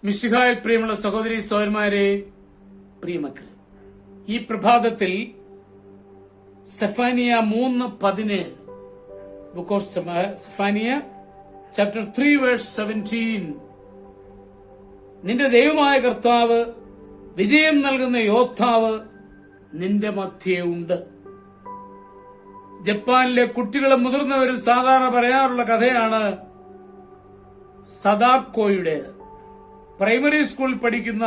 മിശിഹായിൽ പ്രിയമുള്ള സഹോദരി സഹോദരന്മാരെ, പ്രിയമക്കളെ, ഈ പ്രഭാതത്തിൽ Zephaniah 3:17, book of Zephaniah chapter 3 verse 17, നിന്റെ ദൈവമായ കർത്താവ്, വിജയം നൽകുന്ന യോദ്ധാവ് നിന്റെ മധ്യേ ഉണ്ട്. ജപ്പാനിലെ കുട്ടികളും മുതിർന്നവരും സാധാരണ പറയാറുള്ള കഥയാണ് സദാക്കോയുടേത്. പ്രൈമറി സ്കൂളിൽ പഠിക്കുന്ന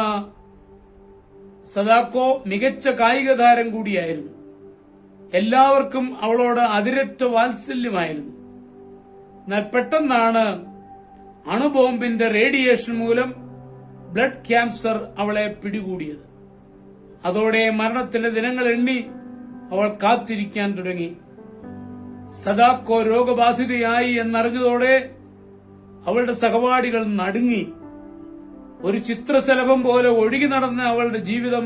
സദാക്കോ മികച്ച കായിക താരം കൂടിയായിരുന്നു. എല്ലാവർക്കും അവളോട് അതിരറ്റ വാത്സല്യമായിരുന്നു. എന്നാൽ പെട്ടെന്നാണ് അണുബോംബിന്റെ റേഡിയേഷൻ മൂലം ബ്ലഡ് ക്യാൻസർ അവളെ പിടികൂടിയത്. അതോടെ മരണത്തിന്റെ ദിനങ്ങൾ എണ്ണി അവൾ കാത്തിരിക്കാൻ തുടങ്ങി. സദാക്കോ രോഗബാധിതയായി എന്നറിഞ്ഞതോടെ അവളുടെ സഹപാഠികൾ നടുങ്ങി. ഒരു ചിത്രശലഭം പോലെ ഒഴുകി നടന്ന അവളുടെ ജീവിതം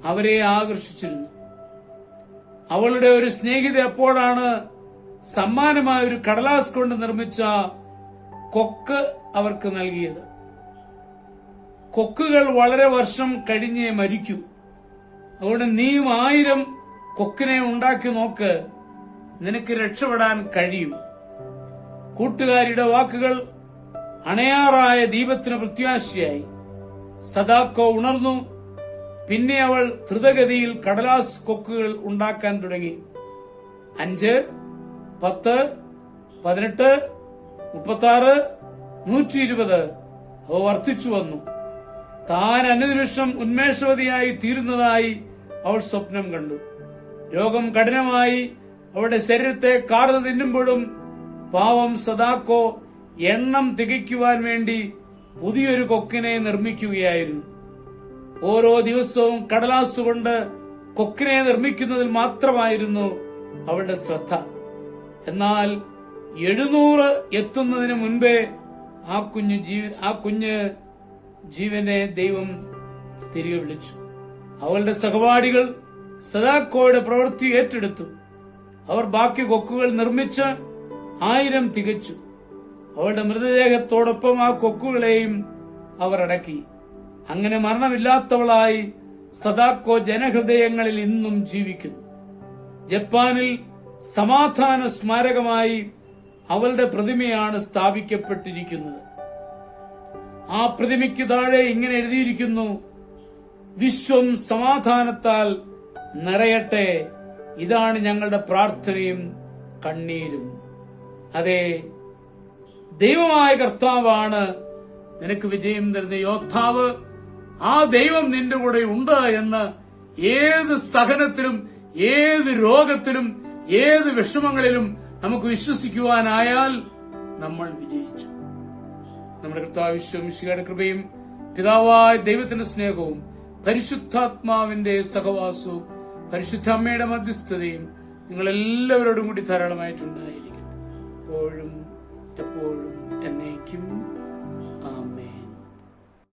അവരെ ആകർഷിച്ചിരുന്നു. അവളുടെ ഒരു സ്നേഹിത എപ്പോഴാണ് സമ്മാനമായ ഒരു കടലാസ് കൊണ്ട് നിർമ്മിച്ച കൊക്ക് അവർക്ക് നൽകിയത്. കൊക്കുകൾ വളരെ വർഷം കഴിഞ്ഞേ മരിക്കൂ. അതുകൊണ്ട് നീയും 1000 കൊക്കിനെ ഉണ്ടാക്കി നോക്ക്, നിനക്ക് രക്ഷപ്പെടാൻ കഴിയും. കൂട്ടുകാരിയുടെ വാക്കുകൾ അണയാറായ ദീപത്തിന് പ്രത്യാശയായി. സദാക്കോ ഉണർന്നു. പിന്നെ അവൾ ദ്രുതഗതിയിൽ കടലാസ് കൊക്കുകൾ ഉണ്ടാക്കാൻ തുടങ്ങി. 5, 10, 18, 36, 120 അവ വർദ്ധിച്ചു വന്നു. താൻ അനുനിമിഷം ഉന്മേഷവതിയായി തീരുന്നതായി അവൾ സ്വപ്നം കണ്ടു. രോഗം കഠിനമായി അവളുടെ ശരീരത്തെ കാർന്നു തിന്നുമ്പോഴും പാവം സദാക്കോ എണ്ണം തികയ്ക്കുവാൻ വേണ്ടി പുതിയൊരു കൊക്കിനെ നിർമ്മിക്കുകയായിരുന്നു. ഓരോ ദിവസവും കടലാസ് കൊണ്ട് കൊക്കിനെ നിർമ്മിക്കുന്നതിൽ മാത്രമായിരുന്നു അവളുടെ ശ്രദ്ധ. എന്നാൽ 700 എത്തുന്നതിന് മുൻപേ ആ കുഞ്ഞ് ജീവനെ ദൈവം തിരികെ വിളിച്ചു. അവളുടെ സഹപാഠികൾ സദാക്കോയുടെ പ്രവൃത്തി ഏറ്റെടുത്തു. അവർ ബാക്കി കൊക്കുകൾ നിർമ്മിച്ച് 1000 തികച്ചു. അവളുടെ മൃതദേഹത്തോടൊപ്പം ആ കൊക്കുകളെയും അവർ അടക്കി. അങ്ങനെ മരണമില്ലാത്തവളായി സദാക്കോ ജനഹൃദയങ്ങളിൽ ഇന്നും ജീവിക്കുന്നു. ജപ്പാനിൽ സമാധാന സ്മാരകമായി അവളുടെ പ്രതിമയാണ് സ്ഥാപിക്കപ്പെട്ടിരിക്കുന്നത്. ആ പ്രതിമയ്ക്ക് താഴെ ഇങ്ങനെ എഴുതിയിരിക്കുന്നു: വിശ്വം സമാധാനത്താൽ നിറയട്ടെ. ഇതാണ് ഞങ്ങളുടെ പ്രാർത്ഥനയും കണ്ണീരും. അതെ, ദൈവമായ കർത്താവാണ് നിനക്ക് വിജയം തരുന്ന യോദ്ധാവ്. ആ ദൈവം നിന്റെ കൂടെ ഉണ്ട് എന്ന് ഏത് സഹനത്തിലും, ഏത് രോഗത്തിലും, ഏത് വിഷമങ്ങളിലും നമുക്ക് വിശ്വസിക്കുവാനായാൽ നമ്മൾ വിജയിച്ചു. നമ്മുടെ കർത്താവ് ഈശോമിശിഹായുടെ കൃപയും പിതാവായ ദൈവത്തിന്റെ സ്നേഹവും പരിശുദ്ധാത്മാവിന്റെ സഹവാസവും പരിശുദ്ധ അമ്മയുടെ മധ്യസ്ഥതയും നിങ്ങൾ എല്ലാവരോടും കൂടി ധാരാളമായിട്ടുണ്ടായിരിക്കും, എപ്പോഴും എപ്പോഴും എന്നേക്കും. ആമേൻ.